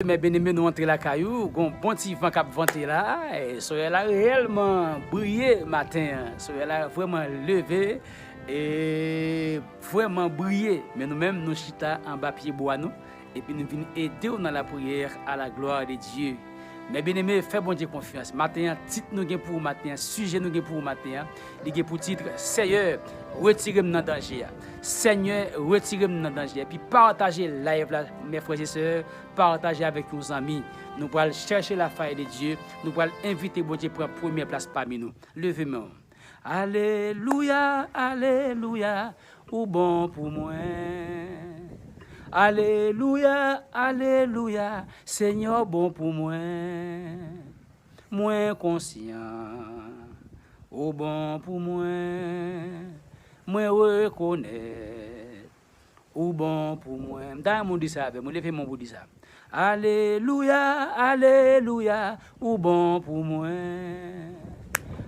Mais bien aimé nous entrer la caillou, gon bon petit vent qui a venté là, et soleil là réellement brillé matin, soleil là vraiment levé et vraiment brillé. Mais nous-mêmes nous chita en bas pied bois nous et puis nous venons aider dans la prière à la gloire de Dieu. Mais bien aimé, fais bon Dieu confiance. Matin, titre nous gain pour matin, sujet nous gain pour matin, il gain pour titre Seigneur, retirez-moi dans danger. Seigneur, retirez-moi dans danger. Et puis partagez live là, mes frères et sœurs, partagez avec nos amis. Nous allons chercher la faille de Dieu. Nous allons inviter bon Dieu pour la première place parmi nous. Levez-moi. Alléluia, alléluia, ou bon pour moi. Alléluia, alléluia, Seigneur bon pour moi. Moi conscient, ou bon pour moi. Moi reconnais, ou bon pour moi. Dans mon dit ça avec moi, levez mon bout dit ça. Alléluia, alléluia, ou bon pour moi.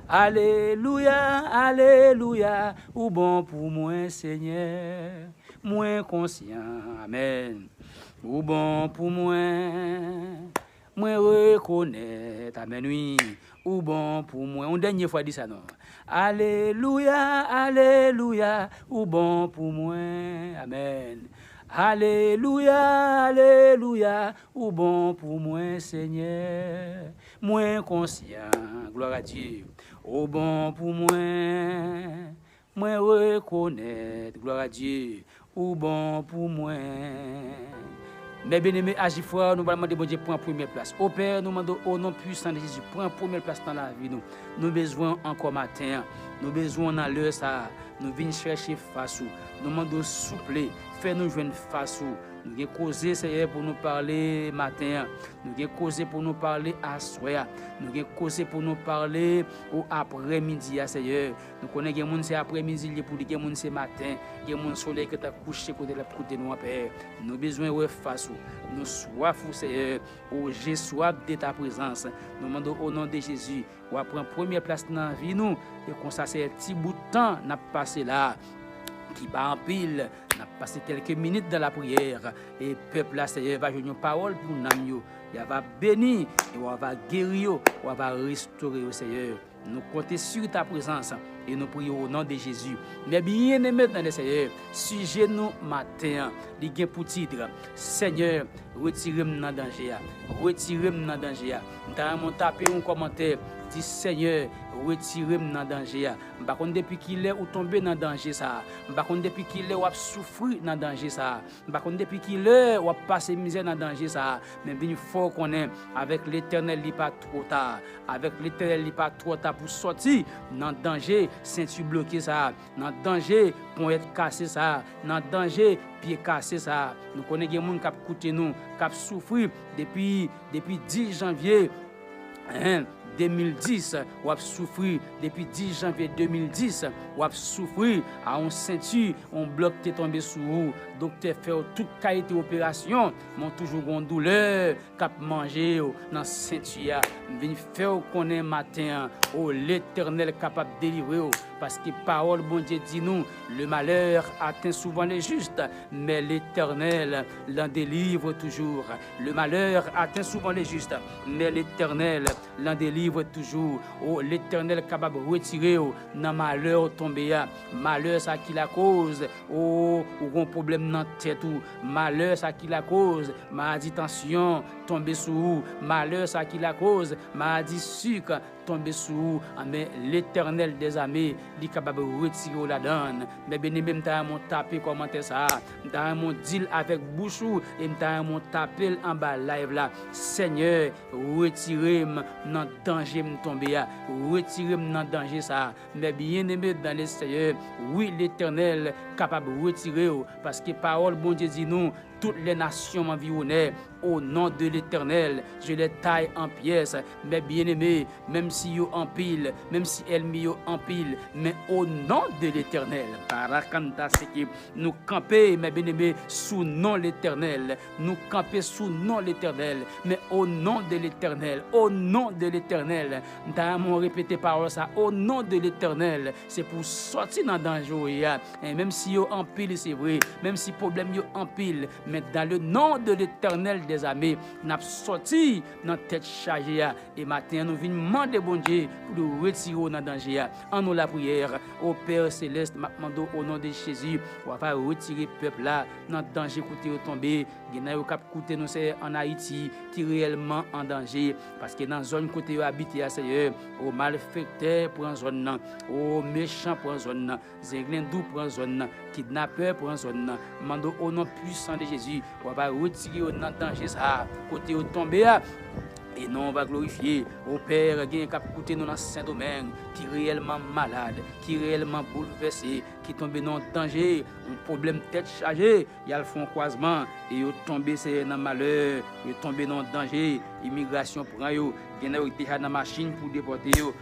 Alléluia, alléluia, ou bon pour moi, Seigneur. Moi conscient, amen. Ou bon pour moi, moi reconnaître, amen, oui. Ou bon pour moi. On dernière fois dit ça, non? Alléluia, alléluia, ou bon pour moi, amen. Alléluia, alléluia, ou bon pour moi, Seigneur. Moi conscient, gloire à Dieu. Ou bon pour moi, moi reconnaître, gloire à Dieu. Ou bon pour moi. Mais bien aimé, agis fort, nous allons demander bon Dieu pour la première place. Au Père, nous demandons au nom puissant de Jésus, pour la première place dans la vie. Nous besoin encore matin, nous besoin dans l'heure ça, nous venons chercher face. Nous demandons souple, fais-nous jouer face. Nous avons causé, Seigneur, pour nous parler matin. Nous avons causé pour nous parler à soir. Nous avons causé pour nous parler au après-midi, Seigneur. Nous connaissons que les gens c'est après-midi, pour les gens c'est matin. Les gens soleil qui t'a couché côté la côté nous, Père. Nous avons besoin de face. Nous soif, Seigneur. J'ai soif de ta présence. Nous demandons au nom de Jésus. On va prendre première place dans la vie, nous. Et comme ça, c'est un petit bout de temps n'a passé là. Qui bat en pile, n'a passé quelques minutes dans la prière et peuple là Seigneur va jouer une parole pour nous, il va bénir et on va guérir, on va restaurer au Seigneur. Nous comptons sur ta présence et nous prions au nom de Jésus. Mais bien aimé dans le Seigneur, sujet nous matin, il y a pour titre Seigneur, retirez-moi dans danger, retirez-moi dans danger. Nous tapé un commentaire dit Seigneur, retirez-moi dans danger. Par contre depuis qu'il est ou tombé dans danger ça. Par contre depuis qu'il est ou a souffrir dans danger ça. Par contre depuis qu'il est ou a passé misère dans danger ça. Mais bien faut qu'on est avec l'Éternel, il pas trop tard. Avec l'Éternel, il pas trop tard pour sortir dans danger, ceinture bloquée ça. Dans danger, pour être cassé ça. Dans danger, pied cassé ça. Nous connaissons des gens qui ont coûté nous, qui ont souffert depuis 10 janvier. 2010, ou a souffert depuis 10 janvier 2010, ou a souffert à un ceinture, un bloc qui est tombé sur vous. Docteur fait toute qualité d'opération, mais toujours une douleur, cap manger dans ceinture. Vient faire connaître matin, l'Éternel capable de délivrer. Parce que parole bon Dieu dit nous, le malheur atteint souvent les justes, mais l'Éternel l'en délivre toujours. Le malheur atteint souvent les justes, mais l'Éternel l'en délivre toujours. L'Éternel capable de retirer dans malheur tombé. Malheur ça qui la cause. Ou un problème dans la tête. Malheur ça qui la cause. Maladie tension tomber sur vous. Malheur ça qui la cause. Maladie sucre tomber sur vous. Mais l'Éternel des armées est capable de retirer la donne. Mais bien aimé, m'ta mon taper commenter ça. M'ta mon deal avec bouchou et m'ta mon taper en bas live là. Seigneur, retirez-moi dans danger me tomber. Retirez-moi dans danger ça. Mais bien aimé dans le Seigneur, oui l'Éternel capable de retirer parce que parole bon Dieu dit nous toutes les nations m'environnent au nom de l'Éternel, je les taille en pièces, mes bien-aimés, même si yo en pile, même si ennemis yo en pile, mais au nom de l'Éternel, parakanta c'est nous camper, mes bien-aimés, sous nom l'Éternel, nous camper sous nom l'Éternel, mais au nom de l'Éternel, au nom de l'Éternel, nous avons répété parole ça, au nom de l'Éternel, c'est pour sortir dans le danger, et même si yo en pile, c'est vrai, même si problème yo en pile, mais dans le nom de l'Éternel des armées, nous avons sorti dans tête chargée et matin nous venons demander bon Dieu pour nous retirer dans danger. En nous la prière au Père céleste, demandons au nom de Jésus, on va retirer le peuple là dans danger côté tomber. Il y a cap côté nous c'est en Haïti qui réellement en danger parce que dans zone côté habité Seigneur, au malfaiteur pour en zone, au méchant pour en zone, zinglindou pour en zone, kidnappeur pour en zone. Demandons au nom puissant de Jésus, on va retirer dans danger ça côté tomber. Et non, on va glorifier au Père qui a écouté nous dans Saint-Domingue, qui est réellement malade, qui est réellement bouleversé, qui tombe dans danger, un problème tête chargée, il y a le fond croisement, et il tombe dans malheur, il tombe dans danger, immigration prend yo, il y a déjà dans machine pour déporter yo.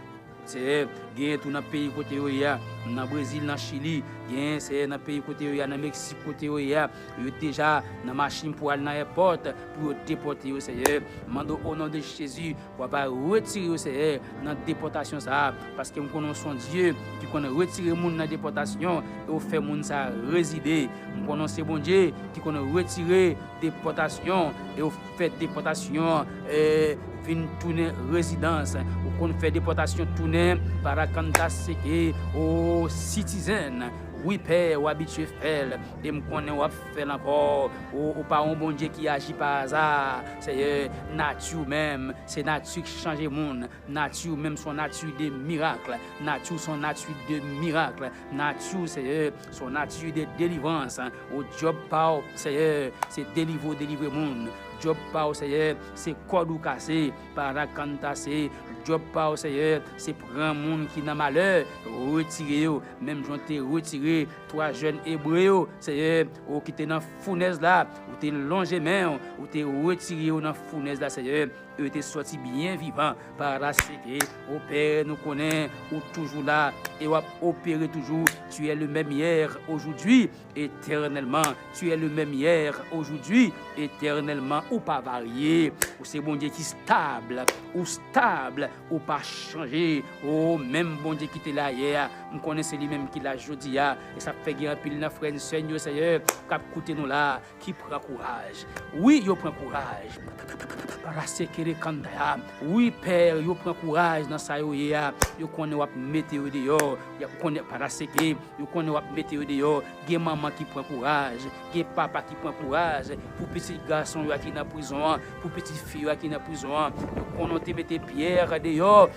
C'est gain tout dans pays côté dans Brésil, dans Chili, gain c'est dans pays côté dans Mexique côté déjà dans machine pour aller dans l'aéroport pour déporter au Seigneur. Mando au nom de Jésus, on va retirer au Seigneur dans déportation ça parce que nous connaissons Dieu qui connaît retirer monde dans déportation et au fait monde ça résider. Nous connaissons bon Dieu qui connaît retirer déportation et au fait déportation vient tourner résidence ou qu'on fait déportation tourner par Kanda Seke aux citoyens. Oui, Père, ou habitué faire, et me connaît ou faire encore, ou pas un bon Dieu qui agit par hasard. C'est nature même, c'est nature qui change le monde. Nature même, son nature de miracle. Nature, son nature de miracle. Nature, c'est son nature de délivrance. Au job, c'est délivrer le monde. Job pas Seigneur, c'est cordou cassé, paracantassé. Job pas Seigneur, c'est prendre monde qui dans malheur, retirer eux, même j'ont été retiré trois jeunes hébreux, Seigneur, ou qui étaient dans fournaise là, ou t'es longé main, ou t'es retiré dans fournaise là, Seigneur. Eux étaient sortis bien vivants par la sécurité. Au Père, nous connaissons, ou toujours là, et ou opérer toujours. Tu es le même hier, aujourd'hui, éternellement. Tu es le même hier, aujourd'hui, éternellement, ou pas varié. Ou c'est bon Dieu qui stable, ou pas changé. Oh, même bon Dieu qui était là hier, nous connaissons lui-même qui l'a aujourd'hui, et ça fait qu'il pile nos frères et sœurs, Seigneur, qui écoute nous là, qui prend courage. Oui, il prend courage. Oui, Père, yo prend courage dans ça yo connaît wap météo dehors, yo connaît paraseke, yo connaît wap météo dehors, gen maman qui prend courage, gen papa qui prend courage pour petit garçon yo qui dans prison, pour petite fille yo qui dans prison, yo connaît te mettre pierre dehors.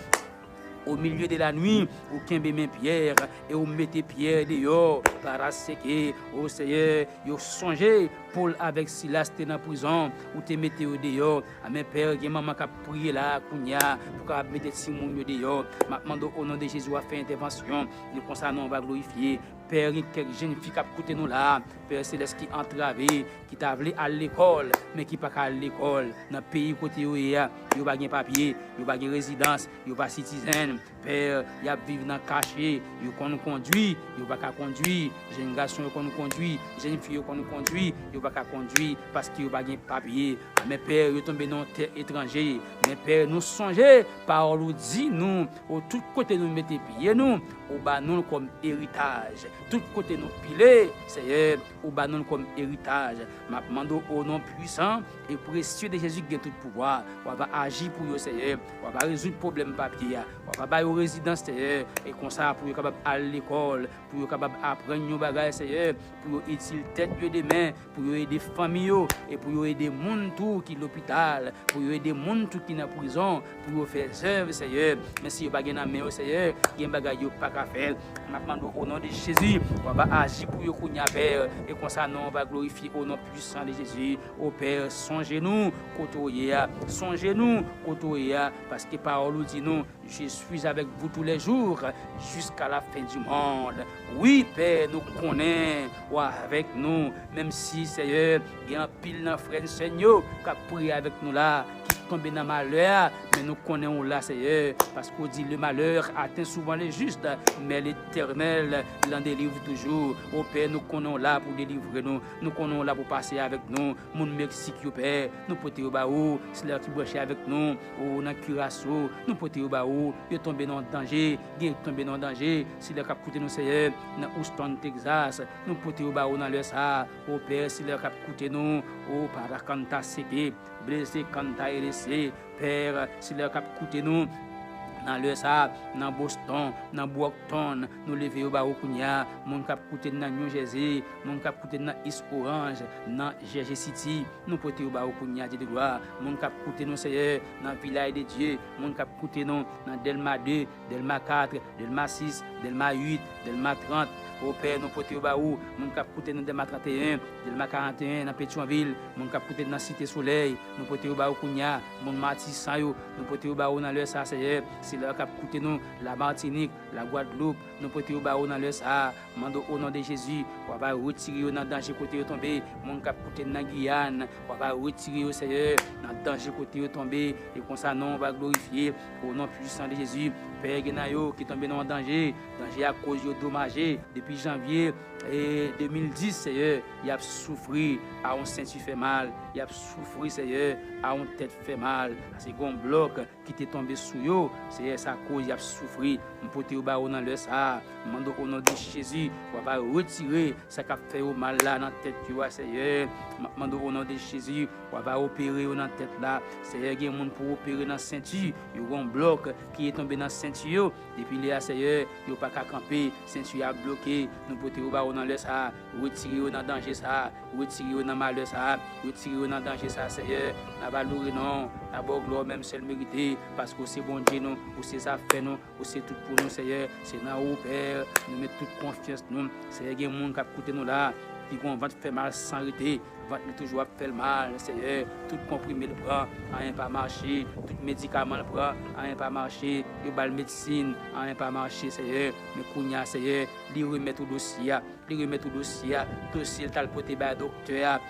Au milieu de la nuit, au kembe men pierre et au mettez pierre dehors, paraseke, au Seigneur, yo songé Paul avec Silas t'es dans prison ou te mettez au dehors. Amen Père, gen maman qui a prié là, kounya, pour qu'a mettre Simon dehors. Maintenant au nom de Jésus a fait intervention, nous comme ça nous on va glorifier. Père, quelques jeunes filles qui écoutent nous là, Père Céleste qui entravé, qui t'a voulu à l'école, mais qui pas à l'école. Dans le pays côté où il y a pas de papier, il pas de résidence, il pas citoyen. Père, il y a vivre dans caché, il qu'on conduit, il pas qu'à conduire. Jeune garçon qu'on conduit, jeune fille qu'on conduit, il pas qu'à conduire parce qu'il pas de papier. Mais Père, il tombé dans terre étranger. Mais Père, nous songer, parole dit nous, au tout côté nous mettez pieds nous, au bas nous comme héritage. Tout côté nous piler, Seigneur, au bas nous comme héritage. M'a demandé au nom puissant et précieux de Jésus qui a tout pouvoir. On va agir pour vous, Seigneur. On va résoudre le problème papier. On va faire une résidence, Seigneur. Et comme ça, pour vous capable aller à l'école, pour vous capable apprendre nos bagages, Seigneur, pour vous utiliser tête de main, pour vous aider les familles et pour vous aider les gens qui sont à l'hôpital, pour vous aider les gens qui sont en prison, pour vous faire œuvre, Seigneur. Mais si vous n'avez pas de main, Seigneur, il y a des bagages pas qu'à faire. Maintenant, au nom de Jésus, on va agir pour vous, Père. Et comme ça, nous, on va glorifier au nom puissant de Jésus. Au Père, songez-nous, côtoyez, songez-nous, côtoyez, parce que parole dit nous, je suis avec vous tous les jours jusqu'à la fin du monde. Oui, Père, nous connaissons avec nous, même si, Seigneur, il y a un pile de frères Seigneur qui a prié avec nous là, qui tombé dans le malheur, mais nous connaissons là, Seigneur, parce qu'on dit le malheur atteint souvent les justes, mais l'Éternel l'en délivre toujours. Au Père, nous connaissons là pour délivrer nous, nous connaissons là pour passer avec nous. Mon Mexique, au Père, nous porter au bas où, c'est là qui branche avec nous, ou dans Curaçao, nous porter au bas où, ils tombé dans le danger, ils tombé dans le danger, c'est là qui a coûté nous, Seigneur, dans Houston, Texas, nous porter au bas où dans le ça, au Père, c'est là qui a coûté nous, au Paracanta Ségué, blessé, Kanta RC, Père, c'est là qui a coûté nous. Dans le ça, dans Boston, dans Brockton, nous lever au bas au Kounia, mon cap coûté dans New Jersey, mon cap coûté dans East Orange, dans Jersey City, nous porter au bas au Kounia de gloire, mon cap coûté nous Seigneur, dans Village de Dieu, mon cap coûté nous dans Delma 2, Delma 4, Delma 6, Delma 8, Delma 30. Au Père, nous porter au bas où, mon cap coûté dans Delma 31, Delma 41, dans Pétionville, mon cap coûté dans Cité Soleil, nous porter au bas au Kounia, mon Matis Sayo, nous porter au bas dans le ça Seigneur. C'est là qu'a coûté nous la Martinique, la Guadeloupe, nous porter au bas dans le ça, mando au nom de Jésus, on va retirer dans danger côté tomber, mon cap coûté dans Guyane, on va retirer au Seigneur dans danger côté tomber et comme ça non on va glorifier au nom puissant de Jésus. Père Genayo qui tombé dans danger à cause de dommagé depuis janvier 2010 Seigneur, il a souffert à un sein fait mal, il a souffert Seigneur à une tête fait mal, c'est un bloc qui t'est tombé sous yo, c'est sa cause il a souffert, on porter au bas dans le ça, mando au nom de Jésus, on va retirer ça qui a fait au mal là dans tête tu vois Seigneur, mando au nom de Jésus, on va opérer dans tête là, Seigneur il y a monde pour opérer dans ceinture, il y a un bloc qui est tombé dans ceinture depuis là Seigneur, il pas qu'à camper, ceinture a bloqué, nous porter au bas dans le ça, retirer dans danger ça, retirer dans malheur ça, retirer dans danger ça Seigneur, n'a pas louer non, n'a pas gloire même seul mérité parce que c'est bon Dieu nous, ou c'est ça fait nous, ou c'est tout pour nous Seigneur, c'est dans au Père, nous mettons toute confiance nous, Seigneur il y a monde qui a coûté nous là, qui vont faire mal sans arrêter, vont toujours faire mal Seigneur, tout comprimé le prend, rien pas marcher, tout médicament le prend, rien pas marcher, le bal médecine, rien pas marcher Seigneur, mais kounya Seigneur, lui remettre au dossier, dossier t'as le porter ba docteur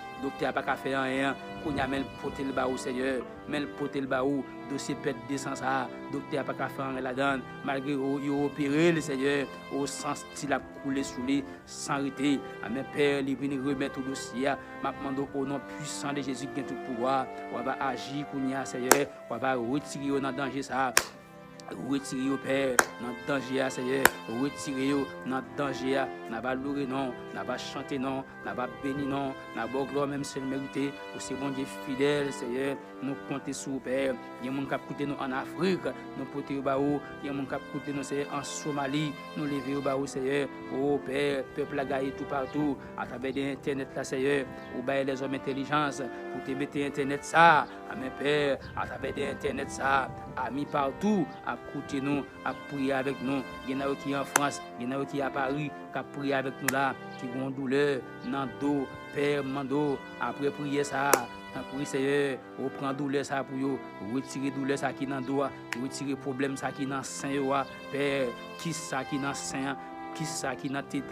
pas qu'à faire rien, kounya mais porter le ba au Seigneur, mais le porter le ba ou dossier pète descend ça, docteur pas qu'à faire rien là-dedans, malgré il opéré le Seigneur au sens il a coulé sous lui sans arrêter, mais Père il vient remettre au dossier, m'a demandé au nom puissant de Jésus qui a tout pouvoir, on va agir kounya Seigneur, on va retirer dans danger ça. Retirer au Père dans danger Seigneur, retirer dans danger, n'a pas louer non, n'a pas chanter non, n'a pas bénir non, n'a pas gloire même seul mérité, pour c'est bon Dieu fidèle Seigneur, nous compter sur Père, il y a mon cap coûter nous en Afrique, nous porter au bas il y a mon cap coûter nous Seigneur en Somalie, nous lever au bas Seigneur, oh Père, peuple a gagné tout partout à travers internet là Seigneur, ou bailler les hommes intelligence pour te mettre internet ça, amen Père, à travers internet ça, amis partout à côté nous, à prier avec nous. Il y en a qui en France, il y en a qui à Paris, qui a prié avec nous là, qui ont douleur, dans le dos, Père, mando, après prier ça, pour Seigneur, on prend douleur ça pour vous, retirer douleur ça qui dans le dos, retirer problème ça qui dans le sein, Père, qui ça qui dans le sein, qui ça qui dans la tête,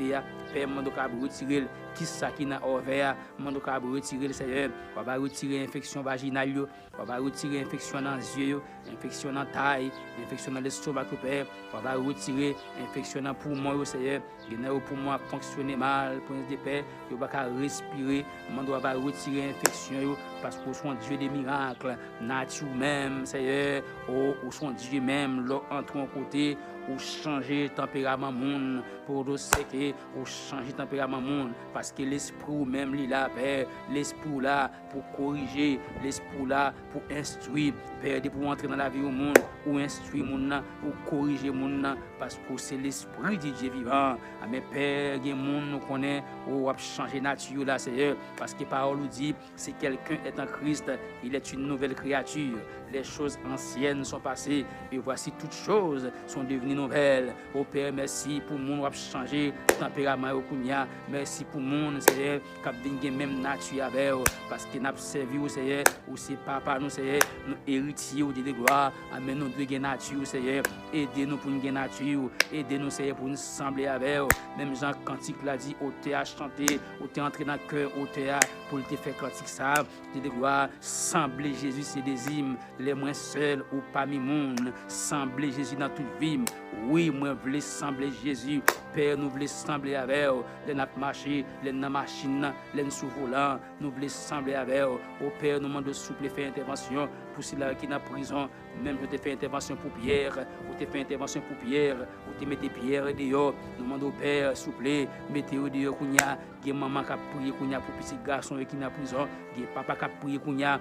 Père, mando ka retirer, qui ça qui dans l'ovaire, mando ka retirer Seigneur, on va retirer infection vaginale, on va retirer infection dans les yeux, infection dans la taille, infection dans l'estomac, Père, on va retirer infection dans le poumon, Seigneur, il y a un poumon fonctionner mal, prince de paix, il va pas respirer, mando va retirer infection parce que sont Dieu des miracles, nature même, Seigneur, ou sont Dieu même, entre en côté, ou changer tempérament monde pour nous séquer, ou changer tempérament monde parce que l'esprit même il là Père, l'esprit là pour corriger, l'esprit là pour instruire, Père, pour entrer dans la vie au monde, ou instruire monde ou corriger monde parce que c'est l'esprit de Dieu vivant. Mais Père, il y a monde nous connaît ou a changer nature là Seigneur parce que parole nous dit si quelqu'un est en Christ, il est une nouvelle créature. Les choses anciennes sont passées et voici toutes choses sont devenues nouvelles. Oh Père, merci pour mon a changé tempérament au Kounia. Merci pour mon Seigneur qui a même nature avec parce que n'a servi au Seigneur ou c'est papa nous Seigneur nous héritiers de gloire. Amen, nous devons nature Seigneur. Aidez-nous pour une nature, aidez-nous Seigneur pour nous sembler avec. Même Jean Cantique l'a dit, au théâtre chanter, au théâtre entrer dans le cœur, au théâtre pour te faire cantique ça, te Dieu de gloire, semblez Jésus, c'est des hymnes, les moins seuls ou parmi monde, semblez Jésus dans toute vie. Oui, moi, je voulais sembler Jésus. Père, nous voulons sembler avec vous. Les n'a marché, les n'a machine, les sous volant, nous voulons sembler avec vous. Au Père, nous demandons souple faire intervention pour ceux qui sont en prison. Même je te fais intervention pour Pierre, ou te fait intervention pour Pierre, ou te mettez Pierre dehors. Nous demandons au Père, souple, mettez-vous dehors, kounya. Il y a maman qui a prié kounya pour petit garçon qui est en prison. Il y a papa qui a prié kounya.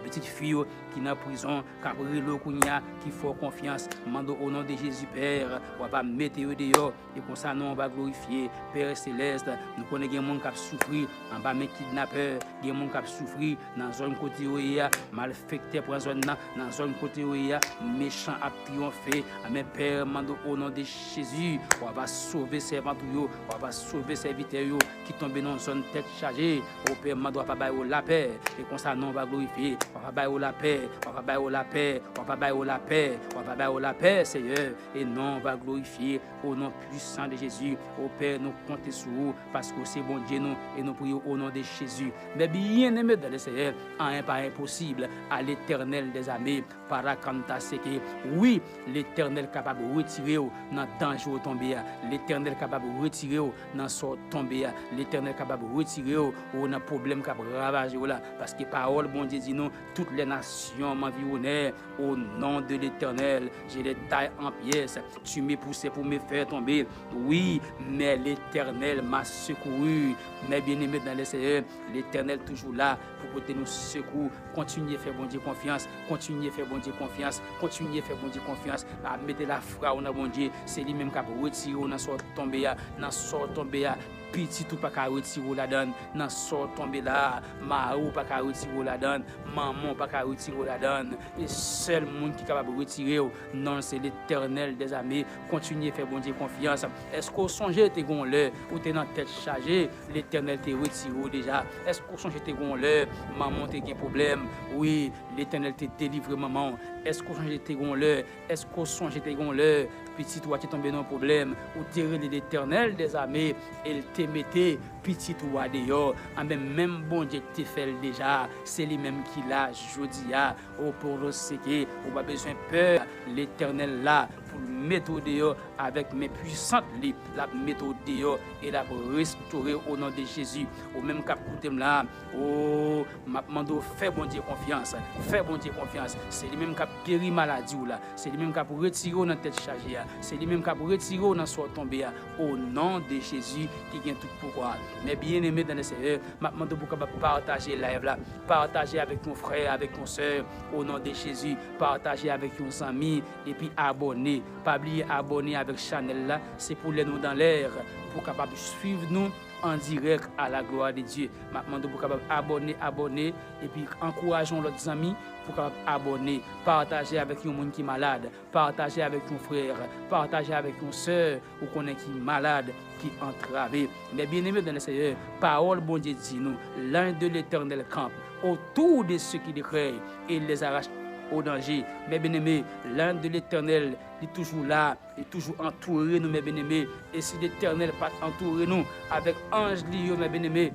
Petite fille qui est en prison, qui a pris le kounya, qui fait confiance, mando au nom de Jésus Père, on va mettre dehors et comme ça nous on va glorifier Père céleste. Nous connaissons des gens qui ont souffert en bas mes kidnappeurs, des gens qui ont souffert dans zone côté ouïa, malfecté pour zone dans zone côté ouïa, méchant a triomphé. Amen Père, mando au nom de Jésus, on va sauver servants yo, on va sauver serviteurs yo qui tombent dans zone tête chargée. Au Père, mando pas bailler la paix et comme ça nous on va glorifier. On va bailler la paix, on va bailler la paix, on va bailler la paix, on va bailler la paix, Seigneur. Et non, on va glorifier au nom puissant de Jésus. Au Père, nous comptons sur vous parce que c'est bon Dieu nous et nous prions au nom de Jésus. Mais bien aimé dans le Seigneur, un pas impossible à l'Éternel des armées, paracanta seke. Oui, l'Éternel capable de retirer dans le danger au tomber. L'Éternel capable de retirer dans le sort tomber. L'Éternel capable de retirer dans le problème qui a ravagé là. Parce que parole, bon Dieu dit nous, toutes les nations m'environnent au nom de l'Éternel. Je les taille en pièces. Tu m'es poussé pour me faire tomber. Oui, mais l'Éternel m'a secouru. Mais bien aimé dans le Seigneur, l'Éternel toujours là pour porter nous secours. Continuez à faire bon Dieu confiance. Continuez à faire bon Dieu confiance. Continuez à faire bon Dieu confiance. À mettre la foi au bon Dieu. C'est lui-même qui a retiré dans sort tomber. Dans sort tomber. Petit tout pas qu'à retirer la donne, dans sort tomber là, marou pas qu'à retirer la donne, maman pas qu'à retirer la donne. Et seul monde qui est capable de retirer, non, c'est l'Éternel des armées. Continuez à faire bon Dieu confiance. Est-ce qu'on songe te gon l'heure ou t'es dans tête chargée, l'Éternel te retire déjà. Est-ce qu'on songe te gon l'heure, maman t'es un problème. Oui, l'Éternel te délivre maman. Est-ce qu'on songe te gon l'heure, est-ce qu'on songe te gon l'heure, petit toi qui est tombé dans un problème ou terre de l'Éternel des armées, il te mettait petit toi dehors, même bon Dieu te fait déjà, c'est lui-même qui l'a jodi a au pour ce qui on pas besoin peur, l'Éternel là pour mettre dehors avec mes puissantes livres, la mettre dehors et la restaurer au nom de Jésus. Au même cap côté là, oh m'a demandé fais bon Dieu confiance, fais bon Dieu confiance, c'est lui-même qui a guéri maladie là, c'est lui-même qui a retirer dans tête chargée, c'est lui-même qui a retirer dans sort tomber au nom de Jésus qui gagne tout pouvoir. Mais bien aimé dans le Seigneur, m'a demandé pour partager live là, partager avec ton frère, avec ton soeur au nom de Jésus, partager avec ton ami et puis abonner. Pas oublier abonner avec Chanel là, c'est pour les nous dans l'air, pour capable suivre nous en direct à la gloire de Dieu. Maintenant, pour capable abonner et puis encourageons leurs amis pour capable abonner, partager avec un monde qui est malade, partager avec ton frère, partager avec ton soeur ou qu'on est qui est malade, qui est entravé. Mais bien aimé dans le Seigneur, parole bon Dieu dit nous, l'un de l'Éternel campe autour de ceux qui les craignent et il les arrache au danger. Mes bien-aimés, l'un de l'Éternel est toujours là, est toujours entouré nous, mes bien-aimés. Et si l'Éternel pas entouré nous avec ange lié, mes bien-aimés,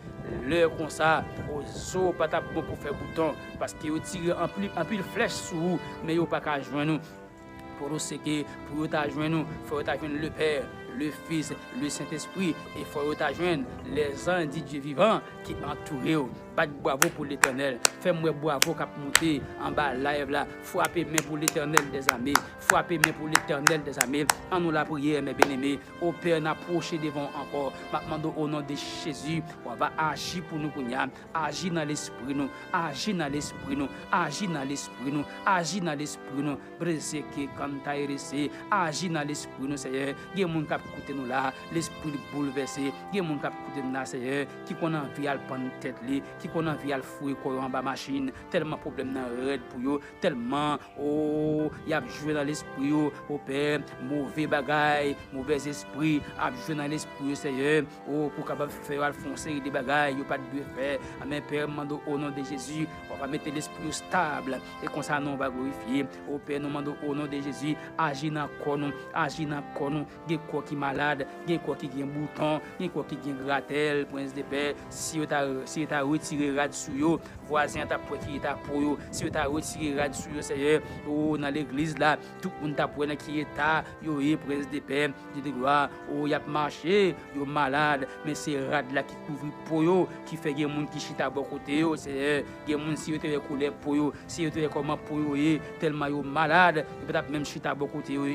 l'heure comme ça, aux eaux pas bon pour faire bouton, parce qu'il tire en pile flèche sur vous, mais il pas qu'à joindre nous. Pour nous séquer, pour nous joindre nous, il faut joindre le Père, le Fils, le Saint-Esprit, et il faut joindre les anges du Dieu vivant qui entourent. Pas de bravo pour l'Éternel. Fais-moi bravo cap monter en bas live là. Frappez main pour l'Éternel des armées. Frappez main pour l'Éternel des armées. En nous la prière, mes bien-aimés. Au Père, n'approchez devant encore. Maintenant, au nom de Jésus, on va agir pour nous. Agir dans l'esprit nous. Agir dans l'esprit nous. Agir dans l'esprit nous. Agir dans l'esprit nous. Brisez qui quand t'as resté. Agir dans l'esprit nous, Seigneur. Il y a mon cap écouter nous là. L'esprit bouleversé. Il y a mon cap écouter nous là, Seigneur. Qui qu'on a envie à prendre tête li. Qui qu'on a envie à fouiller en bas machine, tellement problème dans red pour yo, tellement oh y a joué dans l'esprit au Père, mauvais bagaille, mauvais esprit a joué dans l'esprit Seigneur, oh pour capable faire alfoncer des bagailles yo pas de faire. Amen Père, mando au nom de Jésus, on va mettre l'esprit stable et comme ça nous on va glorifier. Au Père, nous mando au nom de Jésus, agir dans corps nous, agir dans corps nous, gen corps qui malade, gen corps qui gen bouton, gen corps qui gen gratel, prince de paix, si tu as retiré retiré rad sur yo, voisin t'a pour qui t'a pour yo, si t'a retiré rad sur yo Seigneur, oh dans l'église là, tout monde t'a pour qui état, yo est prince de paix, de gloire, oh y a marché, yo malade, mais c'est rad là qui couvre pour yo, qui fait gen monde qui chita bon côté yo, Seigneur, gen monde si yo te couleur pour yo, si yo te comment pour yo tellement yo malade, peut-être même chita bon côté yo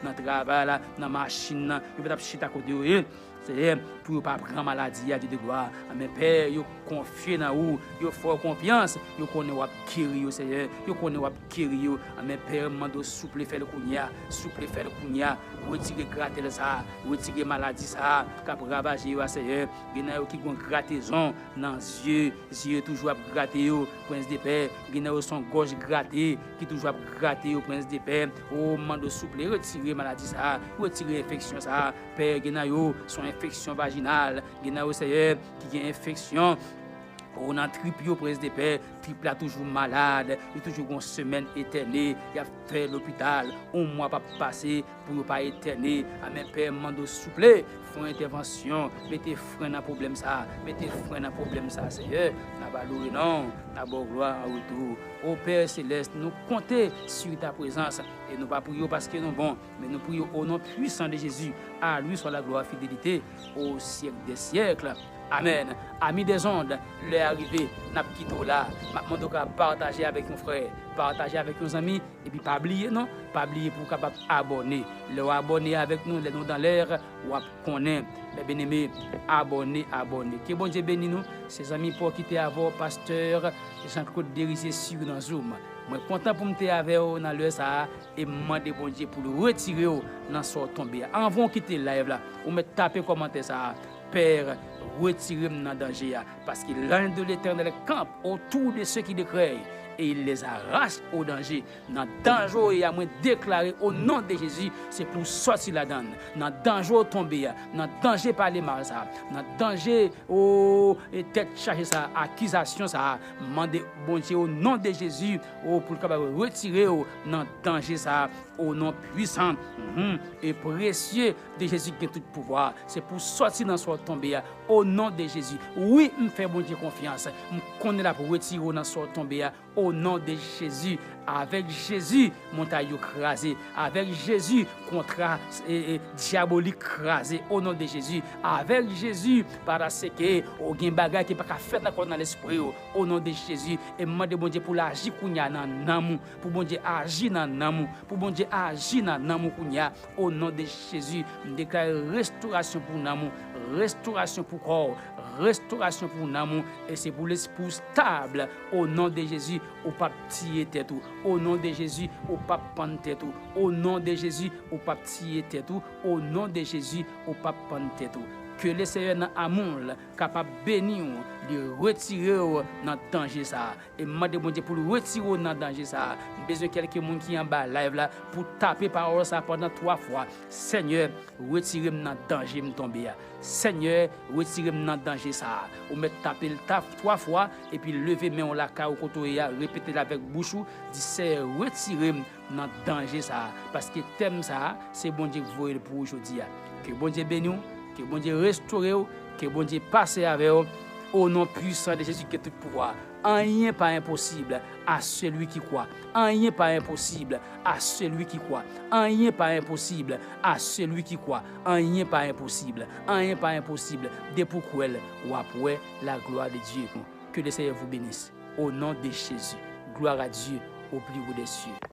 dans travail là, dans machine là, peut-être chita côté yo c'est pour pas prendre maladie à Dieu de gloire. Mais Père, yo confié dans vous, yo fort confiance, yo connaît wap kiri yo Seigneur, yo connaît wap kiri yo. Mais Père, mando souple faire le kounya, souple faire le kounya, retirer gratter ça, retirer maladie ça, cap ravager yo Seigneur. Gena yo qui gon grattaison dans yeux toujours ap gratter yo, prince de paix. Gena yo son gorge gratter, qui toujours ap gratter yo, prince de paix. Oh mando souple retirer maladie ça, retirer infection ça, Père. Gena yo son infection vaginale, il y a Seigneur qui a infection. On a triple prince de paix, triple a toujours malade, il toujours une semaine éternelle, il a fait l'hôpital, un mois pas passé pour ne pas éterner. Amen Père, mando souple, font intervention, mettez frein dans problème ça, mettez frein dans problème ça, Seigneur. N'a pas loué non, n'a pas gloire en retour. Ô Père céleste, nous comptons sur ta présence et nous pas prions parce que nous bon, mais nous prions au nom puissant de Jésus. À lui soit la gloire et fidélité au siècle des siècles. Amen. Amis des ondes, l'heure arrivée, n'a pas quitté là. Maintenant, donc, partager avec nos frères, partager avec nos amis, et puis pas oublier, non? Pas oublier pour capable abonner. Le abonner avec nous, les noms dans l'air, ou à connaître. Les bien-aimés, abonnez. Que bon Dieu bénisse nous, ses amis pour quitter avant, pasteur Jean-Claude Dérisier sur dans Zoom. Moi content pour me avec vous dans le ça et demander bon Dieu pour le retirer dans son tombé. Avant quitter live là, ou me taper commenter ça. Père, retirez-moi dans le danger parce que l'ange de l'Éternel campe autour de ceux qui le craignent et il les arrache au danger. Dans le danger, il y a moins déclaré au nom de Jésus, c'est pour sortir la donne. Dans le danger, tomber, dans le danger, parler mal, ça. Dans le danger, et tête chargée, ça, accusation, ça. Mandez, bon Dieu, au nom de Jésus, pour capable retirer dans le danger, ça, au nom puissant et précieux de Jésus qui a tout pouvoir. C'est pour sortir dans son tomber, au nom de Jésus. Oui, me fait bon Dieu confiance. Je connais là pour retirer dans son tomber, au nom de Jésus. Avec Jésus, montagne écrasée. Avec Jésus, contrat diabolique écrasé. Au nom de Jésus. Avec Jésus, parce que au gain bagay qui pas fait encore dans l'esprit. Au nom de Jésus. Et demande bon Dieu pour l'agir kounya dans namu. Pour bon Dieu agir dans namu. Pour bon Dieu agir dans namu kounya. Au nom de Jésus, je déclare restauration pour namu, restauration pour corps, restauration pour l'amour et c'est pour l'esprit stable au nom de Jésus au pas tirer tête au nom de Jésus au pas prendre tête au nom de Jésus au pas tirer tête au nom de Jésus au pas prendre tête que le Seigneur dans amour capable bénir de retirer dans danger ça et demander bon Dieu pour le retirer dans danger ça besoin quelqu'un qui en bas live là pour taper parole ça pendant 3 fois Seigneur retirez-moi dans danger me tomber Seigneur retirez-moi dans danger ça ou me taper le taf 3 fois et puis lever main la ca au côté répéter avec bouche dit c'est retirez-moi dans danger ça parce que thème ça c'est bon Dieu vous voyez pour aujourd'hui que bon Dieu bénisse que bon Dieu restaure, que bon Dieu passe avec vous, au nom puissant de Jésus qui a tout pouvoir. Rien pas impossible à celui qui croit. Rien pas impossible à celui qui croit. Rien pas impossible à celui qui croit. Rien pas impossible. Rien pas impossible. De pourquoi ou après la gloire de Dieu. Que le Seigneur vous bénisse. Au nom de Jésus. Gloire à Dieu au plus haut des cieux.